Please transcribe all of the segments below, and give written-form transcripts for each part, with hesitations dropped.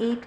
8,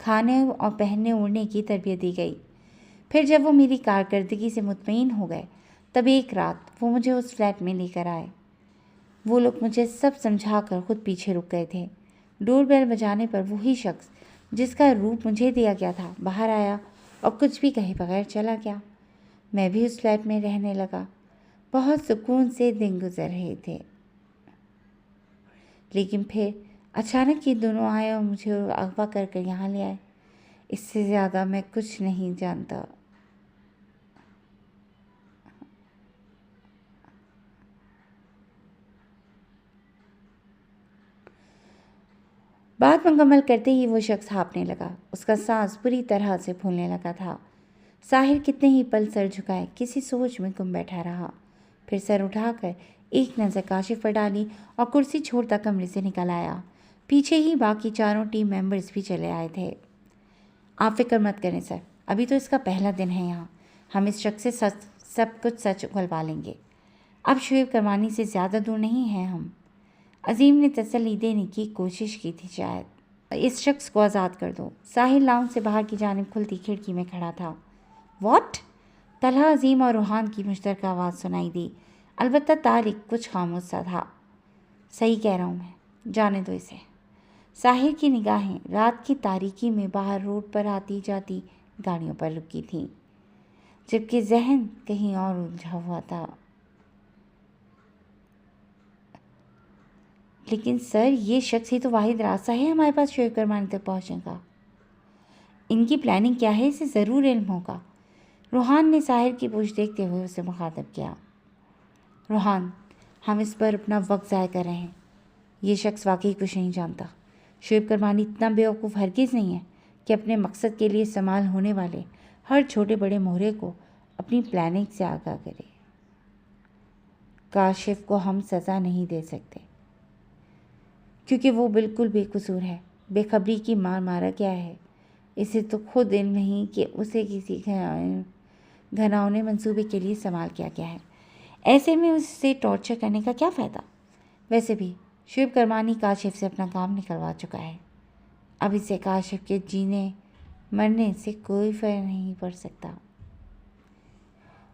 کھانے اور پہننے اوڑھنے کی تربیت دی گئی۔ پھر جب وہ میری کارکردگی سے مطمئن ہو گئے تب ایک رات وہ مجھے اس فلیٹ میں لے کر آئے۔ وہ لوگ مجھے سب سمجھا کر خود پیچھے رک گئے تھے۔ ڈور بیل بجانے پر وہی شخص جس کا روپ مجھے دیا گیا تھا باہر آیا اور کچھ بھی کہے بغیر چلا گیا۔ میں بھی اس فلیٹ میں رہنے لگا۔ بہت سکون سے دن گزر رہے تھے، لیکن پھر اچانک یہ دونوں آئے اور مجھے اغوا کر کر یہاں لے آئے۔ اس سے زیادہ میں کچھ نہیں جانتا۔ بات مکمل کرتے ہی وہ شخص ہانپنے لگا۔ اس کا سانس بری طرح سے پھولنے لگا تھا۔ ساحر کتنے ہی پل سر جھکائے کسی سوچ میں گم بیٹھا رہا، پھر سر اٹھا کر ایک نظر کاشف پر ڈالی اور کرسی چھوڑتا کمرے سے نکل آیا۔ پیچھے ہی باقی چاروں ٹیم ممبرز بھی چلے آئے تھے۔ آپ فکر مت کریں سر، ابھی تو اس کا پہلا دن ہے یہاں، ہم اس شخص سے سب کچھ سچ اگلوا لیں گے۔ اب شعیب کرمانی سے زیادہ دور نہیں ہیں ہم۔ عظیم نے تسلی دینے کی کوشش کی تھی شاید۔ اس شخص کو آزاد کر دو۔ ساحر لاؤنج سے باہر کی جانب کھلتی کھڑکی میں کھڑا تھا۔ واٹ؟ طلحہ، عظیم اور روحان کی مشترکہ آواز سنائی دی، البتہ طارق کچھ خاموش سا تھا۔ صحیح کہہ رہا ہوں میں، جانے دو اسے۔ ساحر کی نگاہیں رات کی تاریکی میں باہر روڈ پر آتی جاتی گاڑیوں پر رکی تھیں، جبکہ ذہن کہیں اور الجھا ہوا تھا۔ لیکن سر، یہ شخص ہی تو واحد راستہ ہے ہمارے پاس شعیب کرمانی تک پہنچنے کا۔ ان کی پلاننگ کیا ہے اسے ضرور علم ہوگا۔ روحان نے ساحر کی پوچھ دیکھتے ہوئے اسے مخاطب کیا۔ روحان، ہم اس پر اپنا وقت ضائع کر رہے ہیں۔ یہ شخص واقعی کچھ نہیں جانتا۔ شعیب کرمانی اتنا بیوقوف ہرگز نہیں ہے کہ اپنے مقصد کے لیے استعمال ہونے والے ہر چھوٹے بڑے مہرے کو اپنی پلاننگ سے آگاہ کرے۔ کاشف کو ہم سزا نہیں دے سکتے کیونکہ وہ بالکل بے قصور ہے۔ بے خبری کی مار مارا کیا ہے، اسے تو خود علم نہیں کہ اسے کسی گھناؤنے منصوبے کے لیے استعمال کیا گیا ہے۔ ایسے میں اسے ٹارچر کرنے کا کیا فائدہ؟ ویسے بھی شعیب کرمانی کاشف سے اپنا کام نکلوا چکا ہے۔ اب اسے کاشف کے جینے مرنے سے کوئی فرق نہیں پڑ سکتا۔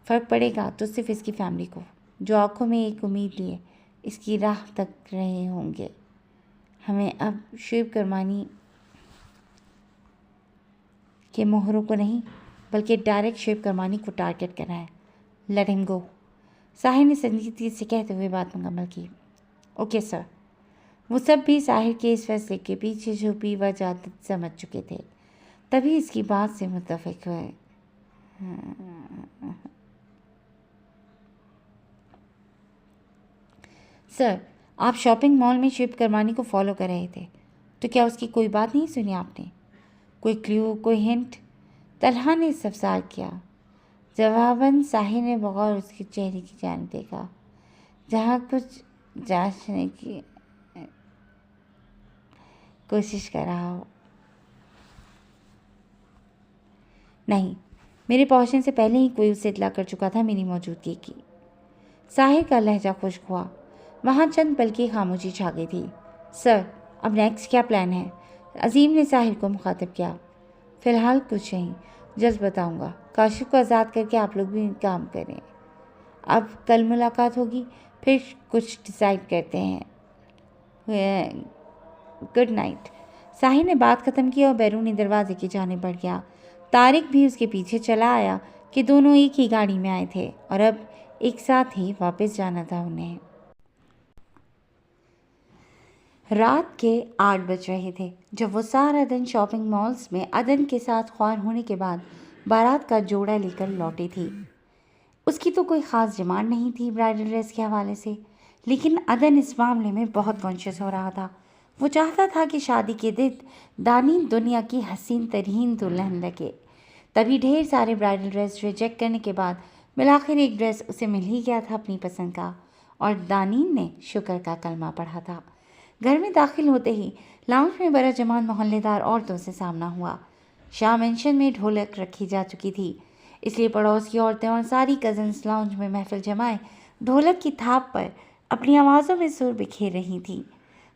فرق پڑے گا تو صرف اس کی فیملی کو، جو آنکھوں میں ایک امید لیے اس کی راہ تک رہے ہوں گے۔ ہمیں اب شعیب کرمانی کے مہروں کو نہیں بلکہ ڈائریکٹ شعیب کرمانی کو ٹارگٹ کرنا ہے۔ لیٹ ہم گو، ساحر نے سنجیدگی سے کہتے ہوئے بات مکمل کی۔ Okay sir. وہ سب بھی ساحر کے اس فیصلے کے پیچھے چھپی وجہ سمجھ چکے تھے، تبھی اس کی بات سے متفق ہوئے۔ سر، آپ شاپنگ مال میں شعیب کرمانی کو فالو کر رہے تھے، تو کیا اس کی کوئی بات نہیں سنی آپ نے؟ کوئی کلیو، کوئی ہنٹ؟ طلحہ نے استفسار کیا۔ جواباً ساحر نے بغور اس کے چہرے کی جانب دیکھا، جہاں کچھ جانچنے کی کوشش کر رہا ہو۔ نہیں، میرے پہنچنے سے پہلے ہی کوئی اسے اطلاع کر چکا تھا میری موجودگی کی۔ ساحر کا لہجہ خشک ہوا۔ وہاں چند پل کی خاموشی چھا گئی تھی۔ سر، اب نیکسٹ کیا پلان ہے؟ عظیم نے ساحر کو مخاطب کیا۔ فی الحال کچھ نہیں، جلد بتاؤں گا۔ کاشف کو آزاد کر کے آپ لوگ بھی کام کریں۔ اب کل ملاقات ہوگی، پھر کچھ ڈیسائیڈ کرتے ہیں۔ Good night. ساحر نے بات ختم کی اور بیرونی دروازے کی جانب بڑھ گیا۔ طارق بھی اس کے پیچھے چلا آیا کہ دونوں ایک ہی گاڑی میں آئے تھے اور اب ایک ساتھ ہی واپس جانا تھا انہیں۔ رات کے 8 بج رہے تھے جب وہ سارا دن شاپنگ مالز میں عدن کے ساتھ خوار ہونے کے بعد بارات کا جوڑا لے کر لوٹی تھی۔ اس کی تو کوئی خاص ڈیمانڈ نہیں تھی برائڈل ڈریس کے حوالے سے، لیکن عدن اس معاملے میں بہت کانشیس ہو رہا تھا۔ وہ چاہتا تھا کہ شادی کے دن دانی دنیا کی حسین ترین دلہن لگے۔ تبھی ڈھیر سارے برائڈل ڈریس ریجیکٹ کرنے کے بعد بالآخر ایک ڈریس اسے مل ہی گیا تھا اپنی پسند کا، اور دانین نے شکر کا کلمہ پڑھا تھا۔ گھر میں داخل ہوتے ہی لاؤنج میں بڑا جماعت محلے دار عورتوں سے سامنا ہوا۔ شاہ مینشن میں ڈھولک رکھی جا چکی تھی، اس لیے پڑوس کی عورتیں اور ساری کزنز لاؤنج میں محفل جمائے ڈھولک کی تھاپ پر اپنی آوازوں میں سر بکھیر رہی تھیں۔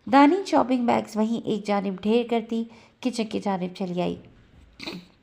دانین شاپنگ بیگز وہیں ایک جانب ڈھیر کرتی کچن کی جانب چلی آئی۔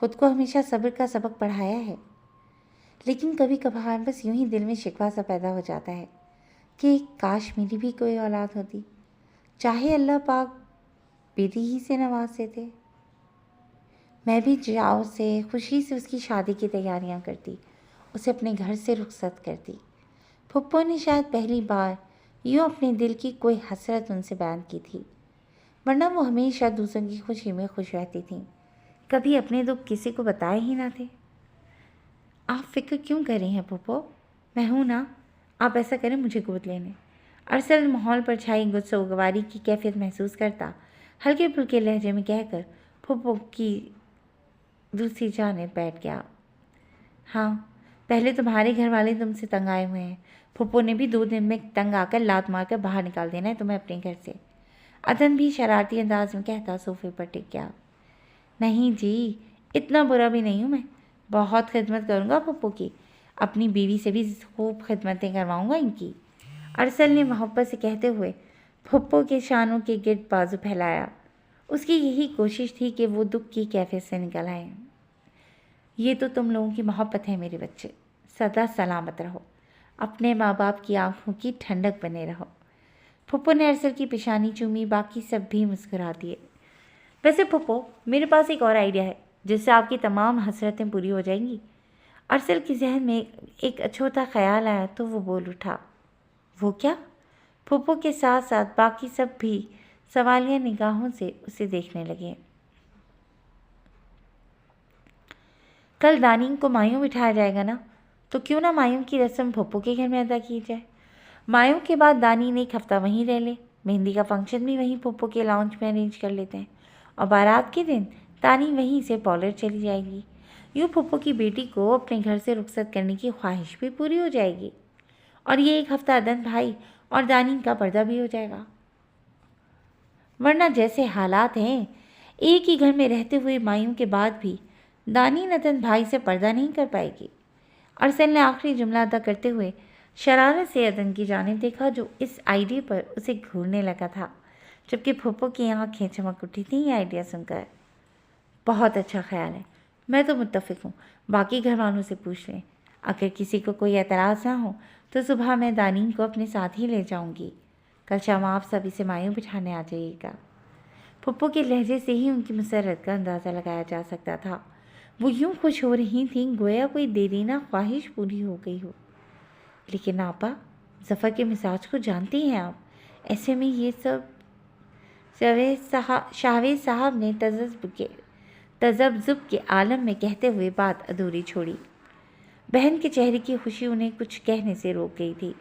خود کو ہمیشہ صبر کا سبق پڑھایا ہے، لیکن کبھی کبھار بس یوں ہی دل میں شکوہ سا پیدا ہو جاتا ہے کہ کاش میری بھی کوئی اولاد ہوتی، چاہے اللہ پاک بیٹی ہی سے نواز دیتے، میں بھی چاؤ سے خوشی سے اس کی شادی کی تیاریاں کرتی، اسے اپنے گھر سے رخصت کرتی۔ پھپھو نے شاید پہلی بار یوں اپنے دل کی کوئی حسرت ان سے بیان کی تھی، ورنہ وہ ہمیشہ دوسروں کی خوشی میں خوش رہتی تھیں، کبھی اپنے دکھ کسی کو بتائے ہی نہ تھے۔ آپ فکر کیوں کر رہی ہیں پھپھو؟ میں ہوں نا، آپ ایسا کریں مجھے گود لے لیں۔ ارسل ماحول پر چھائی گفتگواری کی کیفیت محسوس کرتا ہلکے پھلکے لہجے میں کہہ کر پھپھو کی دوسری جانب بیٹھ گیا۔ ہاں، پہلے تمہارے گھر والے تم سے تنگ آئے ہوئے ہیں، پھپھو نے بھی 2 دن میں تنگ آ کر لات مار کر باہر نکال دینا ہے تمہیں اپنے گھر سے۔ عدن بھی شرارتی انداز میں کہتا صوفے پر ٹک گیا۔ نہیں جی، اتنا برا بھی نہیں ہوں میں، بہت خدمت کروں گا پھپھو کی، اپنی بیوی سے بھی خوب خدمتیں کرواؤں گا ان کی، ارسل نے محبت سے کہتے ہوئے پھپھو کے شانوں کے گرد بازو پھیلایا۔ اس کی یہی کوشش تھی کہ وہ دکھ کی کیفیت سے نکل آئے۔ یہ تو تم لوگوں کی محبت ہے میرے بچے، سدا سلامت رہو، اپنے ماں باپ کی آنکھوں کی ٹھنڈک بنے رہو۔ پھپھو نے ارسل کی پیشانی چومی، باقی سب بھی مسکرا دیے۔ ویسے پھپھو، میرے پاس ایک اور آئیڈیا ہے جس سے آپ کی تمام حسرتیں پوری ہو جائیں گی۔ ارسل کے ذہن میں ایک اچھوتا خیال آیا تو وہ بول اٹھا۔ وہ کیا؟ پھپھو کے ساتھ ساتھ باقی سب بھی سوالیہ نگاہوں سے اسے دیکھنے لگے۔ کل دانی کو مایوں بٹھایا جائے گا نا، تو کیوں نہ مایوں کی رسم پھپھو کے گھر میں ادا کی جائے۔ مایوں کے بعد دانی نے ایک ہفتہ وہیں رہ لے، مہندی کا فنکشن بھی وہیں پھپھو کے لاؤنج میں ارینج کر لیتے ہیں، اور بارات کے دن دانی وہیں سے پارلر چلی جائے گی۔ یوں پھپھو کی بیٹی کو اپنے گھر سے رخصت کرنے کی خواہش بھی پوری ہو جائے گی، اور یہ ایک ہفتہ عدن بھائی اور دانی کا پردہ بھی ہو جائے گا۔ ورنہ جیسے حالات ہیں، ایک ہی گھر میں رہتے ہوئے مایوں کے بعد بھی دانی عدن بھائی سے پردہ نہیں کر پائے گی۔ ارسل نے آخری جملہ ادا کرتے ہوئے شرارت سے عدن کی جانب دیکھا، جو اس آئیڈیا پر اسے گھورنے لگا تھا، جبکہ پھپھو کی آنکھیں چمک اٹھی تھیں یہ آئیڈیا سن کر۔ بہت اچھا خیال ہے، میں تو متفق ہوں، باقی گھر والوں سے پوچھ لیں، اگر کسی کو کوئی اعتراض نہ ہو تو صبح میں دانی کو اپنے ساتھ ہی لے جاؤں گی، کل شام آپ سب اسے مایوں بٹھانے آ جائیے گا۔ پھپھو کے لہجے سے ہی ان کی مسرت کا اندازہ لگایا جا سکتا تھا، وہ یوں خوش ہو رہی تھیں گویا کوئی دیرینہ خواہش پوری ہو گئی ہو۔ لیکن آپا، ظفر کے مزاج کو جانتی ہیں آپ، ایسے میں یہ سب شاہویز صاحب نے تذبذب کے عالم میں کہتے ہوئے بات ادھوری چھوڑی۔ بہن کے چہرے کی خوشی انہیں کچھ کہنے سے روک گئی تھی۔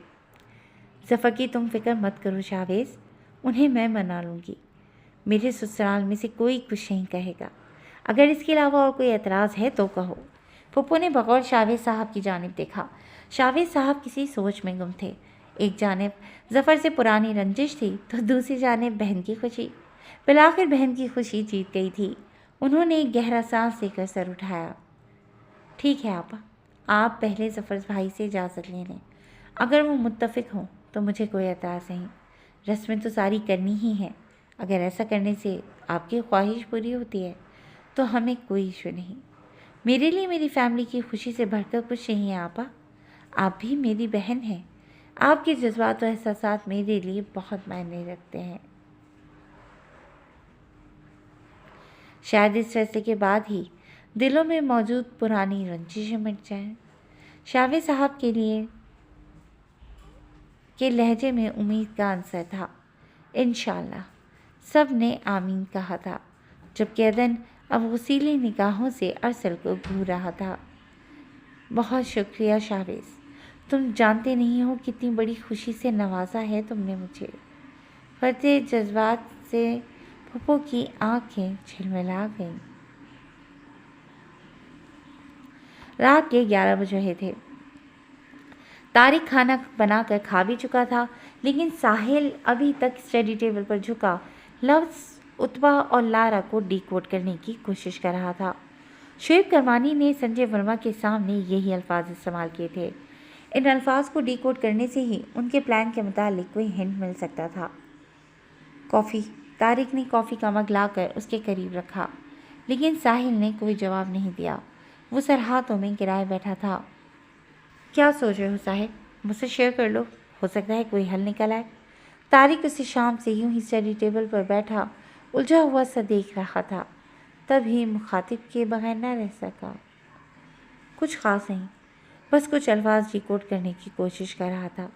ظفر کی تم فکر مت کرو شاہویز، انہیں میں منا لوں گی، میرے سسرال میں سے کوئی کچھ نہیں کہے گا، اگر اس کے علاوہ اور کوئی اعتراض ہے تو کہو۔ پھپھو نے بغور شاہویز صاحب کی جانب دیکھا۔ شاہویز صاحب کسی سوچ میں گم تھے، ایک جانب ظفر سے پرانی رنجش تھی تو دوسری جانب بہن کی خوشی۔ بالآخر بہن کی خوشی جیت گئی تھی۔ انہوں نے ایک گہرا سانس لے کر سر اٹھایا۔ ٹھیک ہے آپا، آپ پہلے ظفر بھائی سے اجازت لے لیں، اگر وہ متفق ہوں تو مجھے کوئی اعتراض نہیں، رسمیں تو ساری کرنی ہی ہیں، اگر ایسا کرنے سے آپ کی خواہش پوری ہوتی ہے تو ہمیں کوئی ایشو نہیں۔ میرے لیے میری فیملی کی خوشی سے بڑھ کر کچھ نہیں ہے آپا، آپ بھی میری بہن ہیں، آپ کے جذبات و احساسات میرے لیے بہت معنی رکھتے ہیں۔ شاید اس فیصلے کے بعد ہی دلوں میں موجود پرانی رنجشیں مٹ جائیں۔ شاہویز صاحب کے لہجے میں امید کا عنصر تھا۔ انشاءاللہ، سب نے آمین کہا تھا، جبکہ عدن اب غسیلی نگاہوں سے ارسل کو گھور رہا تھا۔ بہت شکریہ شاہویز، تم جانتے نہیں ہو کتنی بڑی خوشی سے نوازا ہے تم نے مجھے۔ فرتے جذبات سے پھپھو کی آنکھیں جھلملا گئیں۔ رات کے 11 بج رہے تھے۔ طارق کھانا بنا کر کھا بھی چکا تھا، لیکن ساحل ابھی تک اسٹڈی ٹیبل پر جھکا لفظ اتبا اور لارا کو ڈی کوڈ کرنے کی کوشش کر رہا تھا۔ شعیب کرمانی نے سنجے ورما کے سامنے یہی الفاظ استعمال کیے تھے۔ ان الفاظ کو ڈی کوڈ کرنے سے ہی ان کے پلان کے متعلق کوئی ہنٹ مل سکتا تھا۔ کافی، طارق نے کافی کا مگ لا کر اس کے قریب رکھا۔ لیکن ساحل نے کوئی جواب نہیں دیا۔ وہ سر ہاتھوں میں گرائے بیٹھا تھا۔ کیا سوچ رہے ہو ساحل؟ مجھ سے شیئر کر لو، ہو سکتا ہے کوئی حل نکل آئے۔ طارق اسے شام سے یوں ہی اسٹڈی ٹیبل پر بیٹھا الجھا ہوا سا دیکھ رہا تھا، تب ہی مخاطب کے بغیر نہ رہ سکا۔ کچھ خاص نہیں، بس کچھ الفاظ ریکارڈ کرنے کی کوشش کر رہا تھا۔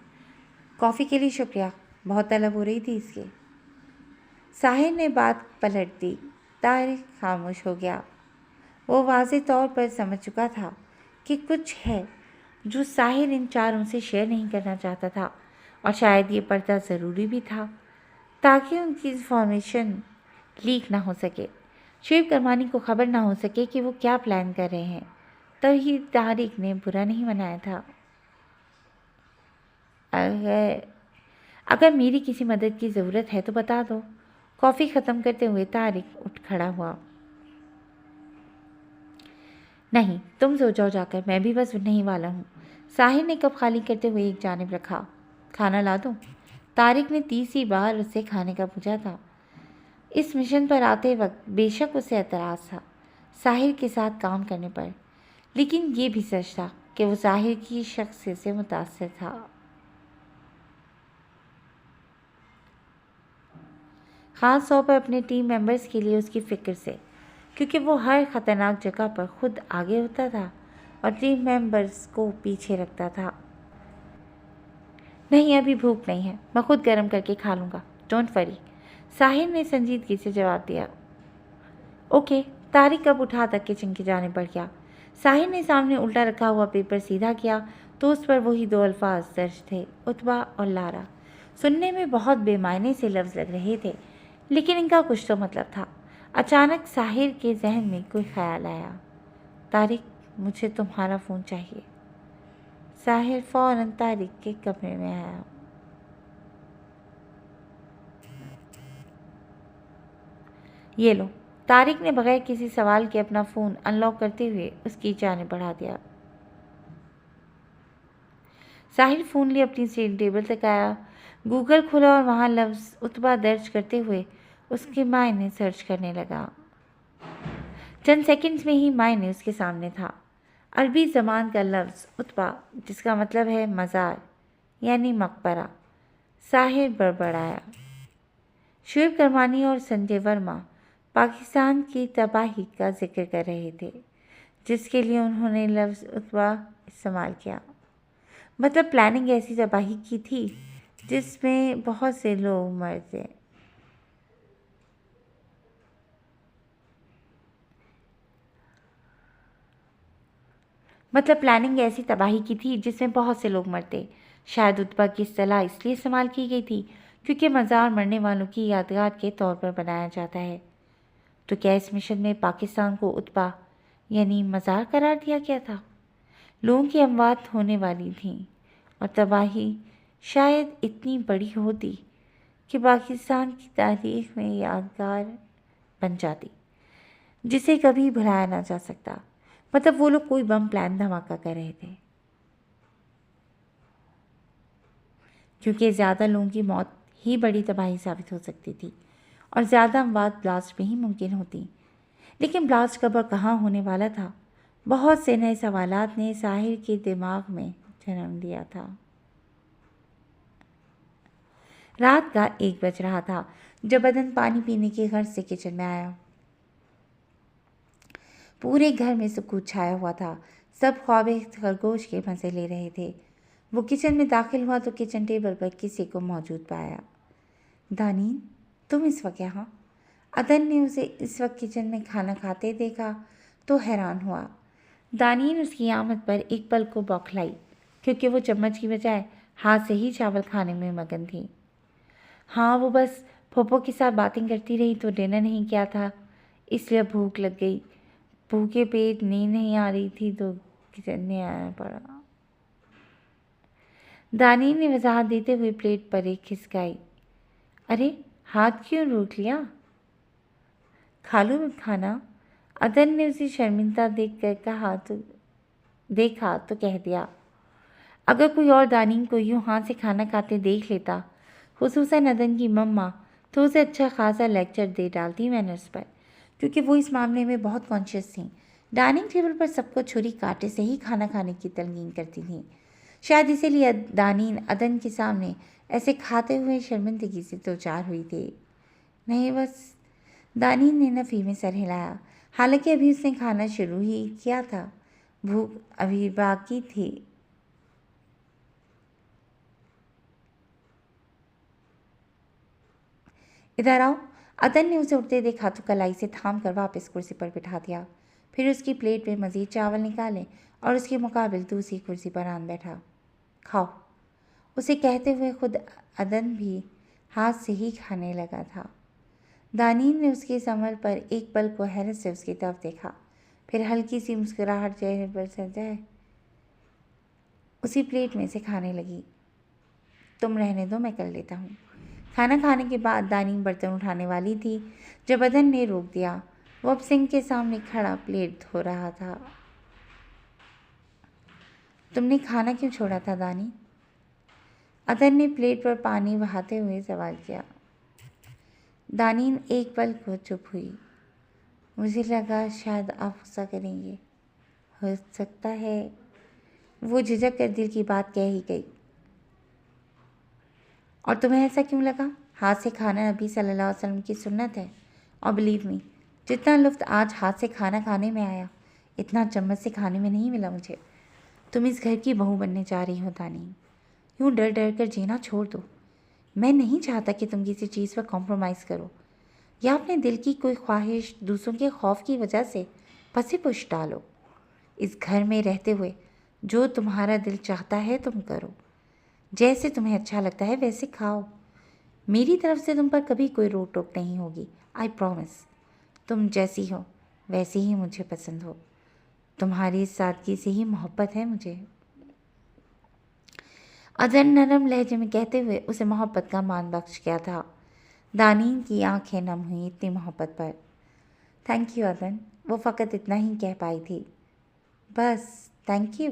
کافی کے لیے شکریہ، بہت طلب ہو رہی تھی اس کی۔ ساحل نے بات پلٹ دی۔ طارق خاموش ہو گیا۔ وہ واضح طور پر سمجھ چکا تھا کہ کچھ ہے جو ساحل ان چاروں سے شیئر نہیں کرنا چاہتا تھا، اور شاید یہ پردہ ضروری بھی تھا تاکہ ان کی انفارمیشن لیک نہ ہو سکے، شعیب کرمانی کو خبر نہ ہو سکے کہ وہ کیا پلان کر رہے ہیں۔ تبھی طارق نے برا نہیں منایا تھا۔ اگر میری کسی مدد کی ضرورت ہے تو بتا دو۔ کافی ختم کرتے ہوئے طارق اٹھ کھڑا ہوا۔ نہیں، تم سو جاؤ جا کر، میں بھی بس اٹھنے ہی والا ہوں۔ ساحل نے کپ خالی کرتے ہوئے ایک جانب رکھا۔ کھانا لا دوں؟ طارق نے تیسری بار اس سے کھانے کا پوچھا تھا۔ اس مشن پر آتے وقت بے شک اسے اعتراض تھا ساحل کے ساتھ کام کرنے پر، لیکن یہ بھی سچ تھا کہ وہ ساحل کی شخصیت سے متاثر تھا۔ خاص طور پر اپنے ٹیم ممبرز کے لیے اس کی فکر سے، کیونکہ وہ ہر خطرناک جگہ پر خود آگے ہوتا تھا اور ٹیم ممبرز کو پیچھے رکھتا تھا۔ نہیں، ابھی بھوک نہیں ہے، میں خود گرم کر کے کھا لوں گا، ڈونٹ وری، ساحل نے سنجیدگی سے جواب دیا۔ اوکے۔ طارق اب اٹھا تک کچن کی جانب بڑھ گیا۔ ساحل نے سامنے الٹا رکھا ہوا پیپر سیدھا کیا تو اس پر وہی دو الفاظ درج تھے، عتبہ اور لارا۔ سننے میں بہت بے معنی سے لفظ لگ رہے تھے، لیکن ان کا کچھ تو مطلب تھا۔ اچانک ساحل کے ذہن میں کوئی خیال آیا۔ طارق، مجھے تمہارا فون چاہیے۔ ساحل فوراً طارق کے کمرے میں آیا۔ یہ لو۔ طارق نے بغیر کسی سوال کے اپنا فون ان لاک کرتے ہوئے اس کی جانب بڑھا دیا۔ ساحل فون لے اپنی اسٹڈی ٹیبل تک آیا، گوگل کھولا اور وہاں لفظ عتبہ درج کرتے ہوئے اس کے معنی سرچ کرنے لگا۔ چند سیکنڈز میں ہی معنی اس کے سامنے تھا۔ عربی زبان کا لفظ عتبہ، جس کا مطلب ہے مزار یعنی مقبرہ۔ ساحل بڑبڑایا۔ شعیب کرمانی اور سنجے ورما پاکستان کی تباہی کا ذکر کر رہے تھے، جس کے لیے انہوں نے لفظ عتبہ استعمال کیا۔ مطلب پلاننگ ایسی تباہی کی تھی جس میں بہت سے لوگ مرتے۔ شاید عتبہ کی اصطلاح اس لیے استعمال کی گئی تھی کیونکہ مزار مرنے والوں کی یادگار کے طور پر بنایا جاتا ہے۔ تو کیا اس مشن میں پاکستان کو عتبہ یعنی مزار قرار دیا گیا تھا؟ لوگوں کی اموات ہونے والی تھیں اور تباہی شاید اتنی بڑی ہوتی کہ پاکستان کی تاریخ میں یادگار بن جاتی، جسے کبھی بھلایا نہ جا سکتا۔ مطلب وہ لوگ کوئی بم پلان دھماکہ کر رہے تھے، کیونکہ زیادہ لوگوں کی موت ہی بڑی تباہی ثابت ہو سکتی تھی اور زیادہ اموات بلاسٹ میں ہی ممکن ہوتی۔ لیکن بلاسٹ کب اور کہاں ہونے والا تھا؟ بہت سے نئے سوالات نے ساحل کے دماغ میں جنم لیا تھا۔ رات کا 1 بج رہا تھا جب عدن پانی پینے کی غرض سے کچن میں آیا۔ پورے گھر میں سکوت چھایا ہوا تھا، سب خواب خرگوش کے مزے لے رہے تھے۔ وہ کچن میں داخل ہوا تو کچن ٹیبل پر کسی کو موجود پایا۔ دانین، تم اس وقت یہاں؟ عدن نے اسے اس وقت کچن میں کھانا کھاتے دیکھا تو حیران ہوا۔ دانین اس کی آمد پر ایک پل کو بوکھلائی، کیونکہ وہ چمچ کی بجائے ہاتھ سے ہی چاول کھانے میں مگن تھی۔ ہاں، وہ بس پھوپھو کے ساتھ باتیں کرتی رہی تو ڈنر نہیں کیا تھا، اس لیے بھوک لگ گئی۔ بھوکے پیٹ نیند نہیں آ رہی تھی تو کچن میں آنا پڑا۔ دانین نے وضاحت دیتے ہوئے پلیٹ پر ایک کھسکائی۔ ارے، ہاتھ کیوں روک لیا؟ کھا لو کھانا۔ عدن نے اسے شرمندہ دیکھا تو کہہ دیا۔ اگر کوئی اور دانین کو یوں ہاتھ سے کھانا کھاتے دیکھ لیتا، خصوصاً عدن کی مما، تو اسے اچھا خاصا لیکچر دے ڈالتی مینرز پر، کیونکہ وہ اس معاملے میں بہت کانشیس تھیں۔ ڈائننگ ٹیبل پر سب کو چھری کانٹے سے ہی کھانا کھانے کی تلقین کرتی تھیں۔ شاید اسی لیے دانین عدن کے سامنے ایسے کھاتے ہوئے شرمندگی سے دوچار ہوئی تھی۔ نہیں بس، دانین نے نفی میں سر ہلایا، حالانکہ ابھی اس نے کھانا شروع ہی کیا تھا، بھوک ابھی باقی تھی۔ ادھر آؤ۔ عدن نے اسے اٹھتے دیکھا تو کلائی سے تھام کر واپس کرسی پر بٹھا دیا، پھر اس کی پلیٹ میں مزید چاول نکالے اور اس کے مقابل دوسری کرسی پر آن بیٹھا۔ کھاؤ، اسے کہتے ہوئے خود عدن بھی ہاتھ سے ہی کھانے لگا تھا۔ دانین نے اس کے اس عمل پر ایک پل کو حیرت سے اس کی طرف دیکھا، پھر ہلکی سی مسکراہٹ چہرے پر سجائے اسی پلیٹ میں سے کھانے لگی۔ تم رہنے دو، میں کر لیتا ہوں۔ کھانا کھانے کے بعد دانین برتن اٹھانے والی تھی جب عدن نے روک دیا۔ وہ اب سنک کے سامنے کھڑا پلیٹ دھو رہا تھا۔ تم نے کھانا کیوں چھوڑا تھا دانی؟ عدن نے پلیٹ پر پانی بہاتے ہوئے سوال کیا۔ دانین ایک پل کو چپ ہوئی۔ مجھے لگا شاید آپ غصہ کریں گے۔ ہو سکتا ہے، وہ جھجک کر دل کی بات کہہ ہی گئی۔ اور تمہیں ایسا کیوں لگا؟ ہاتھ سے کھانا نبی صلی اللہ علیہ وسلم کی سنت ہے، اور بلیو می، جتنا لطف آج ہاتھ سے کھانا کھانے میں آیا، اتنا چمچ سے کھانے میں نہیں ملا مجھے۔ تم اس گھر کی بہو بننے جا رہی ہو دانین، یوں ڈر ڈر کر جینا چھوڑ دو۔ میں نہیں چاہتا کہ تم کسی چیز پر کمپرومائز کرو یا اپنے دل کی کوئی خواہش دوسروں کے خوف کی وجہ سے پس پش ڈالو۔ اس گھر میں رہتے ہوئے جو تمہارا دل چاہتا ہے تم کرو، جیسے تمہیں اچھا لگتا ہے ویسے کھاؤ۔ میری طرف سے تم پر کبھی کوئی روک ٹوک نہیں ہوگی، آئی پرومس۔ تم جیسی ہو ویسی ہی مجھے پسند ہو، تمہاری سادگی سے ہی محبت ہے مجھے۔ عدن نرم لہجے میں کہتے ہوئے اسے محبت کا مان بخش کیا تھا۔ دانین کی آنکھیں نم ہوئیں اتنی محبت پر۔ تھینک یو عدن، وہ فقط اتنا ہی کہہ پائی تھی۔ بس تھینک یو؟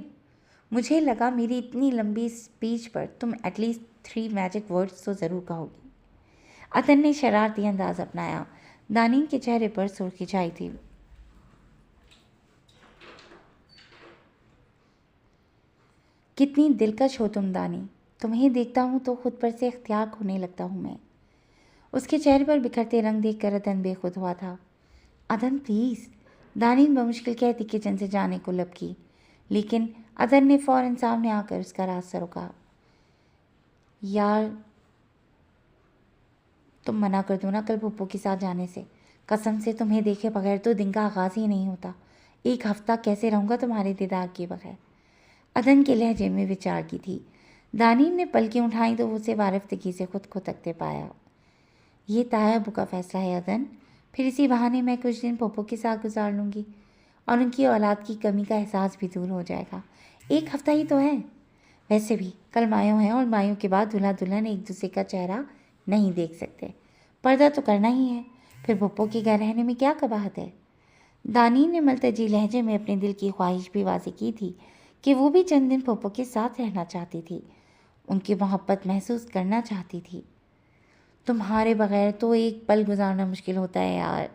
مجھے لگا میری اتنی لمبی اسپیچ پر تم ایٹ لیسٹ 3 میجک ورڈز تو ضرور کہو گی۔ عدن نے شرارتی انداز اپنایا۔ دانین کے چہرے پر سرخی چھائی تھی۔ کتنی دلکش ہو تم دانی، تمہیں دیکھتا ہوں تو خود پر سے اختیار کھونے لگتا ہوں میں۔ اس کے چہرے پر بکھرتے رنگ دیکھ کر عدن بے خود ہوا تھا۔ عدن پلیز، دانین بمشکل کہتی کچن سے جانے کو لب کی، لیکن عدن نے فوراً سامنے آ کر اس کا راستہ روکا۔ یار تم منع کر دو نا کل پھپھو کے ساتھ جانے سے، قسم سے تمہیں دیکھے بغیر تو دن کا آغاز ہی نہیں ہوتا۔ ایک ہفتہ کیسے رہوں گا تمہارے دیدار کے بغیر؟ عدن کے لہجے میں وچار کی تھی۔ دانین نے پلکیں اٹھائیں تو اسے وارفتگی سے خود کو تکتے پایا۔ یہ طے ابو کا فیصلہ ہے عدن، پھر اسی بہانے میں کچھ دن پھپھو کے ساتھ گزار لوں گی اور ان کی اولاد کی کمی کا احساس بھی دور ہو جائے گا۔ ایک ہفتہ ہی تو ہے۔ ویسے بھی کل مایوں ہیں اور مایوں کے بعد دلہا دلہن ایک دوسرے کا چہرہ نہیں دیکھ سکتے، پردہ تو کرنا ہی ہے، پھر پھپھو کے گھر رہنے میں کیا قباحت ہے؟ دانین نے ملتجی لہجے میں اپنے دل کی خواہش بھی واضح کی تھی کہ وہ بھی چند دن پھپھو کے ساتھ رہنا چاہتی تھی، ان کی محبت محسوس کرنا چاہتی تھی۔ تمہارے بغیر تو ایک پل گزارنا مشکل ہوتا ہے یار،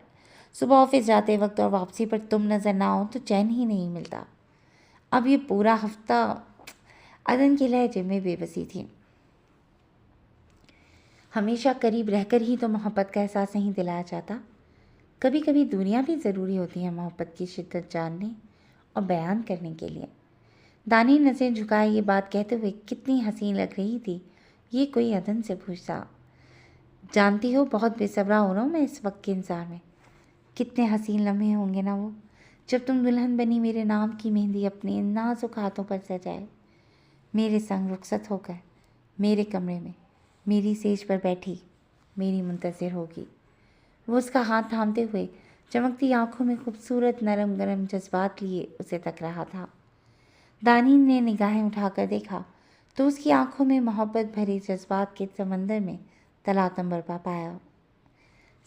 صبح آفس جاتے وقت اور واپسی پر تم نظر نہ آؤ تو چین ہی نہیں ملتا۔ اب یہ پورا ہفتہ، عدن کے لہجے میں بے بسی تھی۔ ہمیشہ قریب رہ کر ہی تو محبت کا احساس نہیں دلایا جاتا، کبھی کبھی دوریاں بھی ضروری ہوتی ہیں محبت کی شدت جاننے اور بیان کرنے کے لیے۔ دانی نظریں جھکائے یہ بات کہتے ہوئے کتنی حسین لگ رہی تھی، یہ کوئی عدن سے پوچھتا۔ جانتی ہو بہت بے صبرا ہو رہا ہوں میں اس وقت کے انتظار میں۔ کتنے حسین لمحے ہوں گے نا وہ، جب تم دلہن بنی میرے نام کی مہندی اپنے نازک ہاتھوں پر سجائے، میرے سنگ رخصت ہو کر میرے کمرے میں میری سیج پر بیٹھی میری منتظر ہوگی۔ وہ اس کا ہاتھ تھامتے ہوئے چمکتی آنکھوں میں خوبصورت نرم گرم جذبات لیے اسے تک رہا تھا۔ دانین نے نگاہیں اٹھا کر دیکھا تو اس کی آنکھوں میں محبت بھری جذبات کے سمندر میں تلاطم برپا پایا۔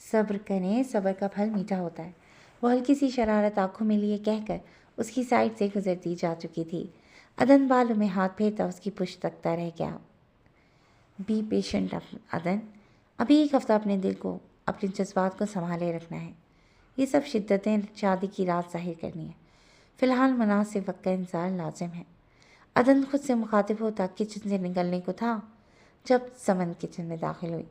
صبر کریں، صبر کا پھل میٹھا ہوتا ہے، وہ ہلکی سی شرارت آنکھوں میں لیے کہہ کر اس کی سائڈ سے گزرتی جا چکی تھی۔ عدن بالوں میں ہاتھ پھیرتا اس کی پشت تکتا رہ گیا۔ بی پیشنٹ عدن، ابھی ایک ہفتہ اپنے دل کو، اپنے جذبات کو سنبھالے رکھنا ہے، یہ سب شدتیں شادی کی رات ظاہر کرنی ہیں۔ فی الحال مناسب وقت کا انتظار لازم ہے۔ عدن خود سے مخاطب ہوتا کچن سے نکلنے کو تھا جب سمن کچن میں داخل ہوئی۔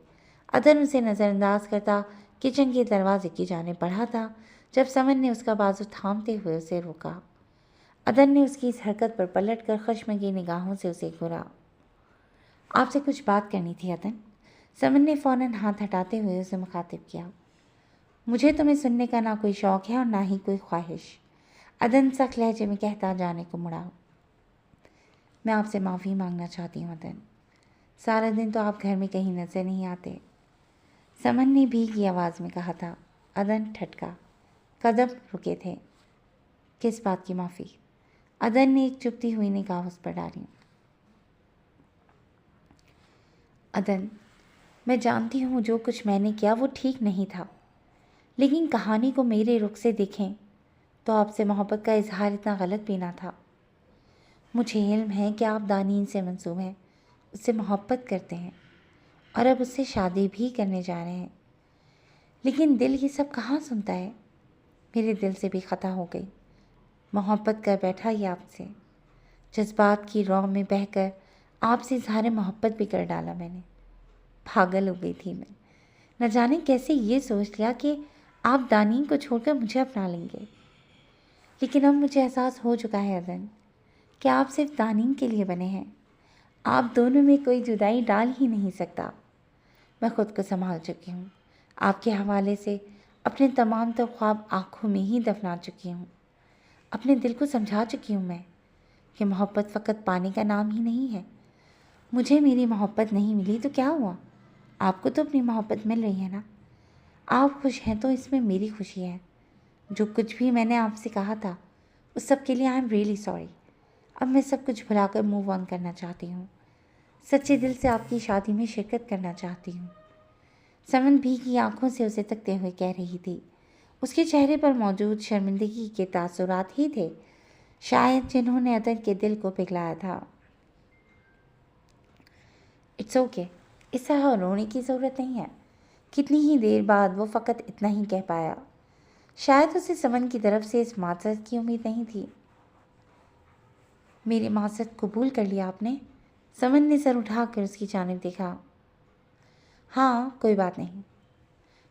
عدن اسے نظر انداز کرتا کچن کے دروازے کی جانب بڑھا تھا جب سمن نے اس کا بازو تھامتے ہوئے اسے روکا۔ عدن نے اس کی اس حرکت پر پلٹ کر خشمگین نگاہوں سے اسے گھورا۔ آپ سے کچھ بات کرنی تھی عدن۔ سمن نے فوراً ہاتھ ہٹاتے ہوئے اسے مخاطب کیا۔ مجھے تمہیں سننے کا نہ کوئی شوق ہے اور نہ ہی کوئی خواہش، عدن سخت لہجے میں کہتا جانے کو مڑا۔ میں آپ سے معافی مانگنا چاہتی ہوں عدن، سارا دن تو آپ گھر میں کہیں نظر نہیں آتے، سمن نے بھیگی آواز میں کہا تھا۔ عدن ٹھٹکا، قدم رکے تھے۔ کس بات کی معافی؟ عدن نے ایک چبھتی ہوئی نگاہ اس پر ڈالی۔ عدن، میں جانتی ہوں جو کچھ میں نے کیا وہ ٹھیک نہیں تھا، لیکن کہانی کو میرے رخ سے دیکھیں تو آپ سے محبت کا اظہار اتنا غلط بھی نہ تھا۔ مجھے علم ہے کہ آپ دانین سے منسوب ہیں، اس سے محبت کرتے ہیں اور اب اس سے شادی بھی کرنے جا رہے ہیں، لیکن دل یہ سب کہاں سنتا ہے؟ میرے دل سے بھی خطا ہو گئی، محبت کر بیٹھا یہ آپ سے، جذبات کی رو میں بہہ کر آپ سے اظہار محبت بھی کر ڈالا میں نے۔ پاگل ہو گئی تھی میں، نہ جانے کیسے یہ سوچ لیا کہ آپ دانین کو چھوڑ کر مجھے اپنا لیں گے، لیکن اب مجھے احساس ہو چکا ہے عدن کہ آپ صرف دانین کے لیے بنے ہیں، آپ دونوں میں کوئی جدائی ڈال ہی نہیں سکتا۔ میں خود کو سنبھال چکی ہوں، آپ کے حوالے سے اپنے تمام تر خواب آنکھوں میں ہی دفنا چکی ہوں، اپنے دل کو سمجھا چکی ہوں میں کہ محبت فقط پانے کا نام ہی نہیں ہے۔ مجھے میری محبت نہیں ملی تو کیا ہوا؟ آپ کو تو اپنی محبت مل رہی ہے نا؟ آپ خوش ہیں تو اس میں میری خوشی ہے۔ جو کچھ بھی میں نے آپ سے کہا تھا اس سب کے لیے آئی ایم ریئلی سوری۔ اب میں سب کچھ بھلا کر موو آن کرنا چاہتی ہوں، سچے دل سے آپ کی شادی میں شرکت کرنا چاہتی ہوں۔ سمن بھیگی آنکھوں سے اسے تکتے ہوئے کہہ رہی تھی۔ اس کے چہرے پر موجود شرمندگی کے تاثرات ہی تھے شاید جنہوں نے عدن کے دل کو پگھلایا تھا۔ اٹس اوکے، اس طرح رونے کی ضرورت نہیں ہے۔ کتنی ہی دیر بعد وہ فقط اتنا ہی کہہ پایا۔ شاید اسے سمن کی طرف سے اس معذرت کی امید نہیں تھی۔ میری معذرت قبول کر لیا آپ نے؟ سمن نے سر اٹھا کر اس کی جانب دیکھا۔ ہاں، کوئی بات نہیں،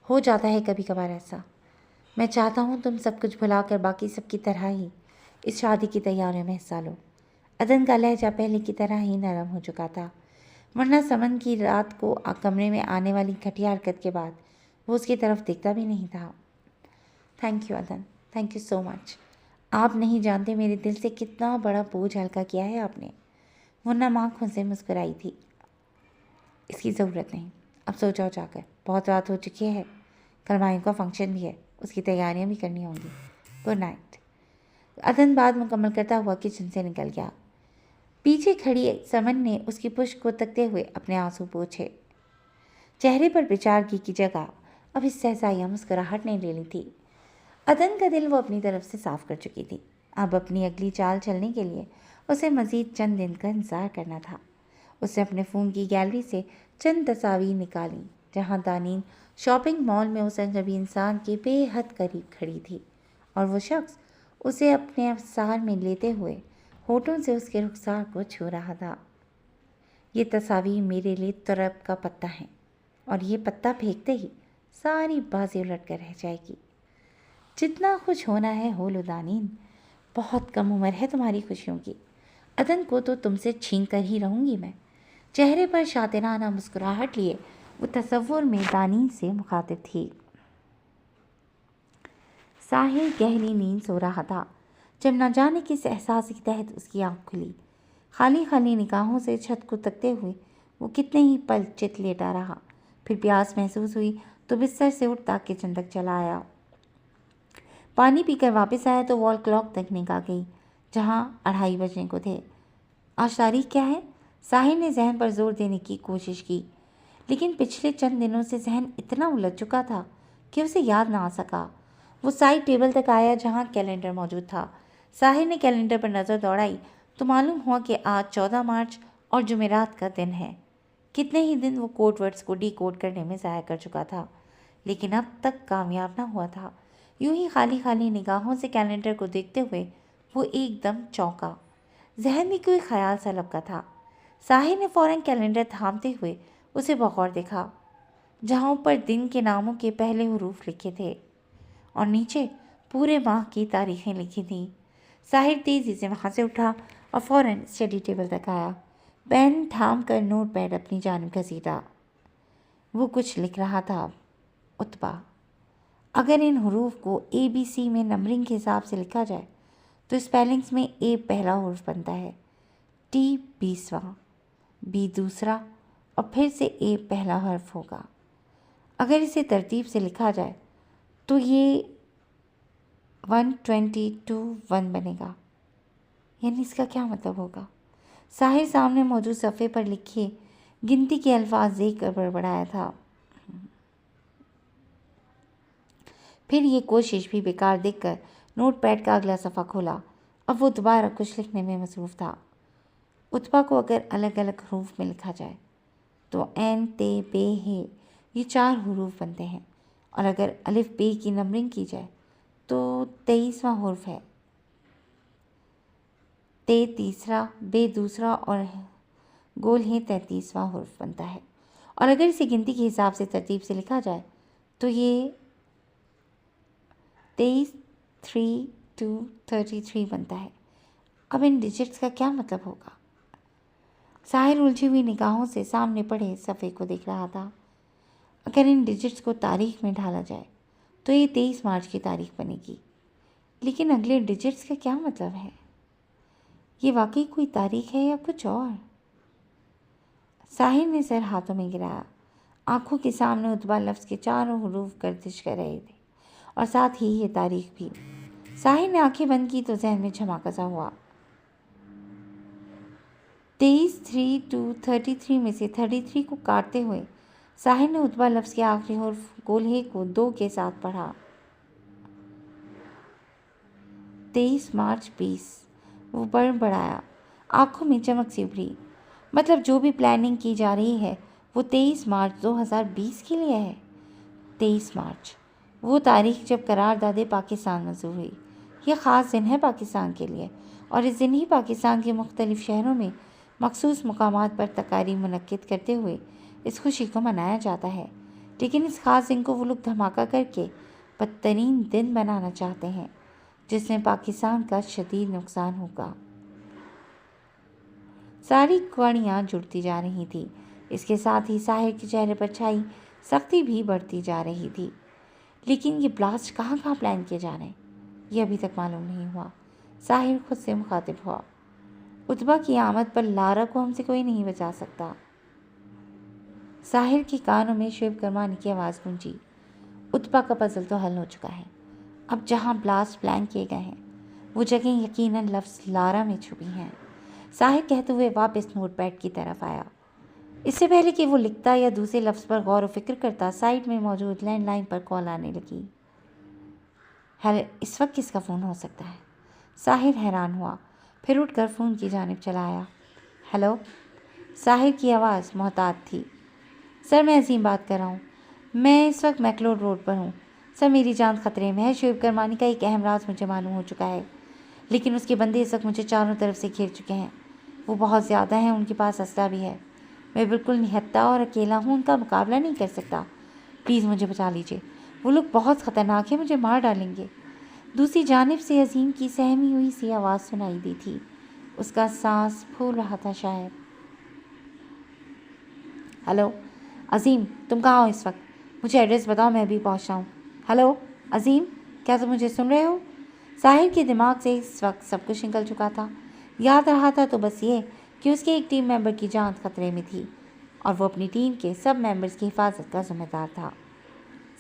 ہو جاتا ہے کبھی کبھار ایسا۔ میں چاہتا ہوں تم سب کچھ بھلا کر باقی سب کی طرح ہی اس شادی کی تیاریوں میں حصہ لو۔ عدن کا لہجہ پہلے کی طرح ہی نرم ہو چکا تھا، ورنہ سمن کی رات کو کمرے میں آنے والی گھٹیا حرکت کے بعد وہ اس کی طرف دیکھتا بھی نہیں تھا۔ تھینک یو عدن، تھینک یو سو مچ۔ آپ نہیں جانتے میرے دل سے کتنا بڑا بوجھ ہلکا کیا ہے آپ نے۔ وہ نم آنکھوں سے مسکرائی تھی۔ اس کی ضرورت نہیں، اب سو جاؤ جا کر، بہت رات ہو چکی ہے، کل مایوں کا فنکشن بھی ہے، اس کی تیاریاں بھی کرنی ہوں گی۔ Good night. عدن بات مکمل کرتا ہوا کچن سے نکل گیا۔ پیچھے کھڑی سمن نے اس کی پشت کو تکتے ہوئے اپنے آنسو پوچھے۔ چہرے پر بےچارگی کی جگہ اب اس سہزائیہ مسکراہٹ نے لے لی تھی۔ عدن کا دل وہ اپنی طرف سے صاف کر چکی تھی، اب اپنی اگلی چال چلنے کے لیے اسے مزید چند دن کا انتظار کرنا تھا۔ اسے اپنے فون کی گیلری سے چند تصاویر نکالیں جہاں دانین شاپنگ مال میں اس اجنبی انسان کے بے حد قریب کھڑی تھی اور وہ شخص اسے اپنے افسار میں لیتے ہوئے ہونٹوں سے اس کے رخسار کو چھو رہا تھا۔ یہ تصاویر میرے لیے ترب کا پتہ ہیں اور یہ پتہ پھینکتے ہی ساری بازی الٹ کر رہ جائے گی۔ جتنا خوش ہونا ہے ہو لو دانین، بہت کم عمر ہے تمہاری خوشیوں کی۔ عدن کو تو تم سے چھین کر ہی رہوں گی میں۔ چہرے پر شاطرانہ مسکراہٹ لیے وہ تصور میں دانین سے مخاطب تھی۔ ساحل گہری نیند سو رہا تھا جب نہ جانے کس احساس کے تحت اس کی آنکھ کھلی۔ خالی خالی نگاہوں سے چھت کو تکتے ہوئے وہ کتنے ہی پل چت لیٹا رہا، پھر پیاس محسوس ہوئی تو بستر سے اٹھتا کچن تک چلا آیا۔ پانی پی کر واپس آیا تو وال کلاک تک نگاہ گئی جہاں 2:30 بجنے کو تھے۔ آج تاریخ کیا ہے؟ ساحل نے ذہن پر زور دینے کی کوشش کی، لیکن پچھلے چند دنوں سے ذہن اتنا الجھ چکا تھا کہ اسے یاد نہ آ سکا۔ وہ سائڈ ٹیبل تک آیا جہاں کیلنڈر موجود تھا۔ ساحل نے کیلنڈر پر نظر دوڑائی تو معلوم ہوا کہ آج 14 مارچ اور جمعرات کا دن ہے۔ کتنے ہی دن وہ کوڈ ورڈز کو ڈی کوڈ کرنے میں ضائع کر چکا تھا، لیکن اب تک کامیاب نہ ہوا تھا۔ یوں ہی خالی خالی نگاہوں سے کیلنڈر کو دیکھتے ہوئے وہ ایک دم چونکا۔ ذہن میں کوئی خیال سا لپکا تھا۔ ساحر نے فوراً کیلنڈر تھامتے ہوئے اسے بغور دیکھا، جہاں اوپر دن کے ناموں کے پہلے حروف لکھے تھے اور نیچے پورے ماہ کی تاریخیں لکھی تھیں۔ ساحر تیزی سے وہاں سے اٹھا اور فوراً اسٹڈی ٹیبل تک آیا، پین تھام کر نوٹ پیڈ اپنی جانب گھسیٹا۔ وہ کچھ لکھ رہا تھا۔ اتبا، اگر ان حروف کو ABC میں نمبرنگ کے حساب سے لکھا جائے تو اسپیلنگز میں A پہلا حرف بنتا ہے، T 20واں، B دوسرا اور پھر سے A پہلا حرف ہوگا۔ اگر اسے ترتیب سے لکھا جائے تو یہ 122 بنے گا، یعنی اس کا کیا مطلب ہوگا؟ ساحر سامنے موجود صفحے پر لکھے گنتی کے الفاظ دیکھ کر بڑبڑایا تھا۔ پھر یہ کوشش بھی بیکار دیکھ کر نوٹ پیڈ کا اگلا صفحہ کھولا۔ اب وہ دوبارہ کچھ لکھنے میں مصروف تھا۔ اتبا کو اگر الگ الگ حروف میں لکھا جائے تو این تے بے ہے یہ 4 حروف بنتے ہیں، اور اگر الف بے کی نمبرنگ کی جائے تو 23واں حرف ہے، تے تیسرا، بے دوسرا اور گول ہے 33واں حرف بنتا ہے، اور اگر اسے گنتی کے حساب سے ترتیب سے لکھا جائے تو یہ 23 3 2 33 بنتا ہے۔ اب ان ڈیجٹس کا کیا مطلب ہوگا؟ ساحر الجھی ہوئی نگاہوں سے سامنے پڑے صفحے کو دیکھ رہا تھا۔ اگر ان ڈیجٹس کو تاریخ میں ڈھالا جائے تو یہ 23 مارچ کی تاریخ بنے گی، لیکن اگلے ڈیجٹس کا کیا مطلب ہے؟ یہ واقعی کوئی تاریخ ہے یا کچھ اور؟ ساحر نے سر ہاتھوں میں گرایا۔ آنکھوں کے سامنے اتبا لفظ کے 4 حروف گردش کر رہے تھے اور ساتھ ہی یہ تاریخ بھی۔ ساحر نے آنکھیں بند کی تو ذہن میں جھماکا سا ہوا۔ 23 3 2 33 میں سے 33 کو کاٹتے ہوئے ساحر نے اتبا لفظ کے آخری حرف گولہے کو 2 کے ساتھ پڑھا۔ 23 مارچ 20۔ وہ بڑبڑایا، آنکھوں میں چمک سی ابھری۔ مطلب جو بھی پلاننگ کی جا رہی ہے وہ 23 مارچ 2020 کے لیے ہے۔ 23 مارچ، وہ تاریخ جب قرارداد پاکستان منظور ہوئی۔ یہ خاص دن ہے پاکستان کے لیے، اور اس دن ہی پاکستان کے مختلف شہروں میں مخصوص مقامات پر تقاریب منعقد کرتے ہوئے اس خوشی کو منایا جاتا ہے۔ لیکن اس خاص دن کو وہ لوگ دھماکہ کر کے بدترین دن بنانا چاہتے ہیں جس میں پاکستان کا شدید نقصان ہوگا۔ ساری کڑیاں جڑتی جا رہی تھی۔ اس کے ساتھ ہی ساحر کے چہرے پر چھائی سختی بھی بڑھتی جا رہی تھی۔ لیکن یہ بلاسٹ کہاں پلان کیے جا رہے ہیں یہ ابھی تک معلوم نہیں ہوا۔ ساحر خود سے مخاطب ہوا۔ اتبا کی آمد پر لارا کو ہم سے کوئی نہیں بچا سکتا۔ ساحر کے کانوں میں شعیب کرمانی کی آواز گونجی۔ اتبا کا پزل تو حل ہو چکا ہے۔ اب جہاں بلاسٹ پلان کیے گئے ہیں وہ جگہیں یقیناً لفظ لارا میں چھپی ہیں۔ ساحر کہتے ہوئے واپس نوٹ پیڈ کی طرف آیا۔ اس سے پہلے کہ وہ لکھتا یا دوسرے لفظ پر غور و فکر کرتا، سائٹ میں موجود لینڈ لائن پر کال آنے لگی۔ اس وقت کس کا فون ہو سکتا ہے؟ ساحر حیران ہوا، پھر اٹھ کر فون کی جانب چلا آیا۔ ہیلو؟ ساحر کی آواز محتاط تھی۔ سر، میں عظیم بات کر رہا ہوں۔ میں اس وقت میکلوڈ روڈ پر ہوں۔ سر، میری جان خطرے میں ہے۔ شعیب کرمانی کا ایک اہم راز مجھے معلوم ہو چکا ہے، لیکن اس کے بندے اس وقت مجھے چاروں طرف سے گھیر چکے ہیں۔ وہ بہت زیادہ ہیں، ان کے پاس اسلحہ بھی ہے۔ میں بالکل نہتہ اور اکیلا ہوں، ان کا مقابلہ نہیں کر سکتا۔ پلیز مجھے بچا لیجیے، وہ لوگ بہت خطرناک ہیں، مجھے مار ڈالیں گے۔ دوسری جانب سے عظیم کی سہمی ہوئی سی آواز سنائی دی تھی۔ اس کا سانس پھول رہا تھا شاید۔ ہیلو عظیم، تم کہاں ہو اس وقت؟ مجھے ایڈریس بتاؤ، میں ابھی پہنچ رہا ہوں۔ ہیلو عظیم، کیا تم مجھے سن رہے ہو؟ ساحر کے دماغ سے اس وقت سب کچھ نکل چکا تھا۔ یاد رہا تھا تو بس یہ کہ اس کے ایک ٹیم ممبر کی جان خطرے میں تھی اور وہ اپنی ٹیم کے سب ممبرز کی حفاظت کا ذمہ دار تھا۔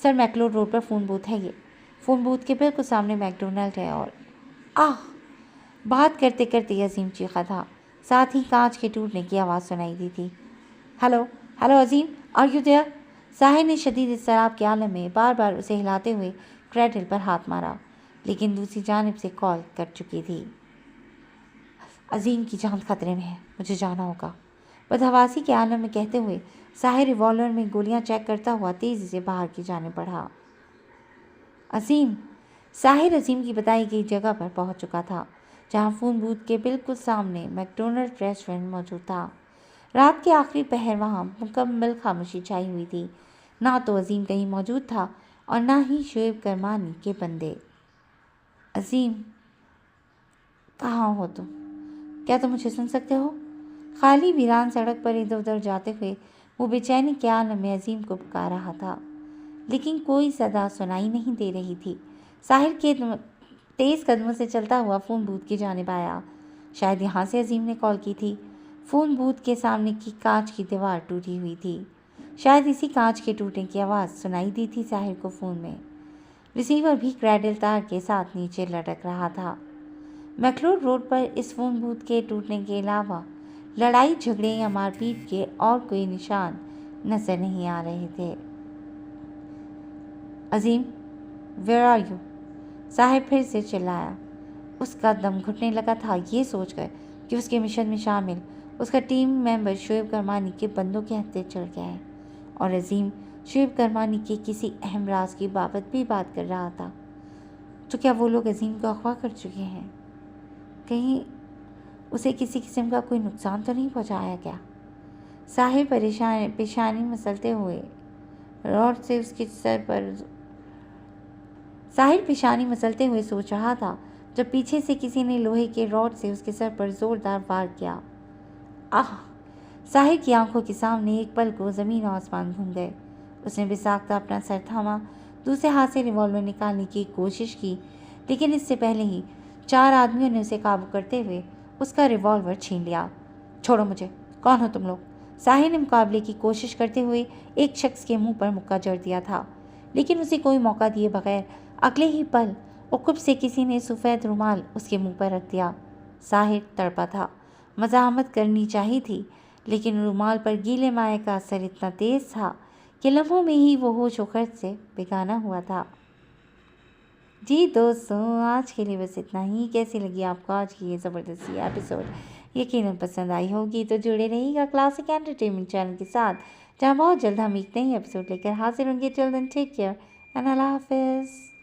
سر، میکلوڈ روڈ پر فون بوتھ ہے۔ یہ فون بوتھ کے بالکل سامنے میکڈونلڈ ہے اور بات کرتے کرتے عظیم چیخا تھا، ساتھ ہی کانچ کے ٹوٹنے کی آواز سنائی دی تھی۔ Hello hello Azeem, are you there? Sahir نے شدید اضطراب کے عالم میں بار بار اسے ہلاتے ہوئے کریڈل پر ہاتھ مارا، لیکن دوسری جانب سے کال کٹ چکی تھی۔ عظیم کی جان خطرے میں ہے، مجھے جانا ہوگا، بدحواسی کے عالم میں کہتے ہوئے ساحر ریوالور میں گولیاں چیک کرتا ہوا تیزی سے باہر کی جانب بڑھا۔ عظیم، ساحر عظیم کی بتائی گئی جگہ پر پہنچ چکا تھا، جہاں فون بوتھ کے بالکل سامنے میکڈونلڈ ریسٹورنٹ موجود تھا۔ رات کے آخری پہر وہاں مکمل خاموشی چھائی ہوئی تھی۔ نہ تو عظیم کہیں موجود تھا اور نہ ہی شعیب کرمانی کے بندے۔ عظیم، کہاں ہو تم؟ کیا تم مجھے سن سکتے ہو؟ خالی ویران سڑک پر ادھر ادھر جاتے ہوئے وہ بے چینی کے عالم میں عظیم کو پکار رہا تھا، لیکن کوئی صدا سنائی نہیں دے رہی تھی۔ ساحر کے تیز قدموں سے چلتا ہوا فون بوتھ کی جانب آیا۔ شاید یہاں سے عظیم نے کال کی تھی۔ فون بوتھ کے سامنے کی کانچ کی دیوار ٹوٹی ہوئی تھی۔ شاید اسی کانچ کے ٹوٹنے کی آواز سنائی دی تھی ساحر کو فون میں۔ ریسیور بھی کریڈل تار کے ساتھ نیچے لٹک رہا تھا۔ میکلوڈ روڈ پر اس فون بوتھ کے ٹوٹنے کے علاوہ لڑائی جھگڑے یا مار پیٹ کے اور کوئی نشان نظر نہیں آ رہے تھے۔ عظیم، ویئر آر یو؟ ساحر پھر سے چلایا۔ اس کا دم گھٹنے لگا تھا یہ سوچ کر کہ اس کے مشن میں شامل اس کا ٹیم ممبر شعیب کرمانی کے بندوں کے ہتھے چڑھ گئے ہیں، اور عظیم شعیب کرمانی کے کسی اہم راز کی بابت بھی بات کر رہا تھا۔ تو کیا وہ لوگ عظیم کو اغوا کر چکے ہیں؟ کہیں اسے کسی قسم کا کوئی نقصان تو نہیں پہنچایا گیا؟ ساحر پیشانی مسلتے ہوئے سوچ رہا تھا جب پیچھے سے کسی نے لوہے کے راڈ سے اس کے سر پر زوردار وار کیا۔ آہ! ساحر کی آنکھوں کے سامنے ایک پل کو زمین و آسمان گھوم گئے۔ اس نے بے ساختہ اپنا سر تھاما، دوسرے ہاتھ سے ریوالور نکالنے کی کوشش کی، لیکن اس سے پہلے ہی 4 آدمیوں نے اسے قابو کرتے ہوئے اس کا ریوالور چھین لیا۔ چھوڑو مجھے، کون ہو تم لوگ؟ ساحر نے مقابلے کی کوشش کرتے ہوئے ایک شخص کے منہ پر مکہ جڑ دیا تھا، لیکن اسے کوئی موقع دیے بغیر اگلے ہی پل عقب سے کسی نے سفید رومال اس کے منہ پر رکھ دیا۔ ساحر تڑپا تھا، مزاحمت کرنی چاہی تھی، لیکن رومال پر گیلے مائع کا اثر اتنا تیز تھا کہ لمحوں میں ہی وہ ہوش و خرد سے بیگانہ ہوا تھا۔ جی دوستوں، آج کے لیے بس اتنا ہی۔ کیسی لگی آپ کو آج کی یہ زبردست ایپیسوڈ؟ یقیناً پسند آئی ہوگی، تو جڑے رہیے گا کلاسک انٹرٹینمنٹ چینل کے ساتھ، جہاں بہت جلد ہم ایک نئی ایپیسوڈ لے کر حاضر ہوں گے۔ ٹل دین ٹیک کیئر اینڈ اللہ حافظ۔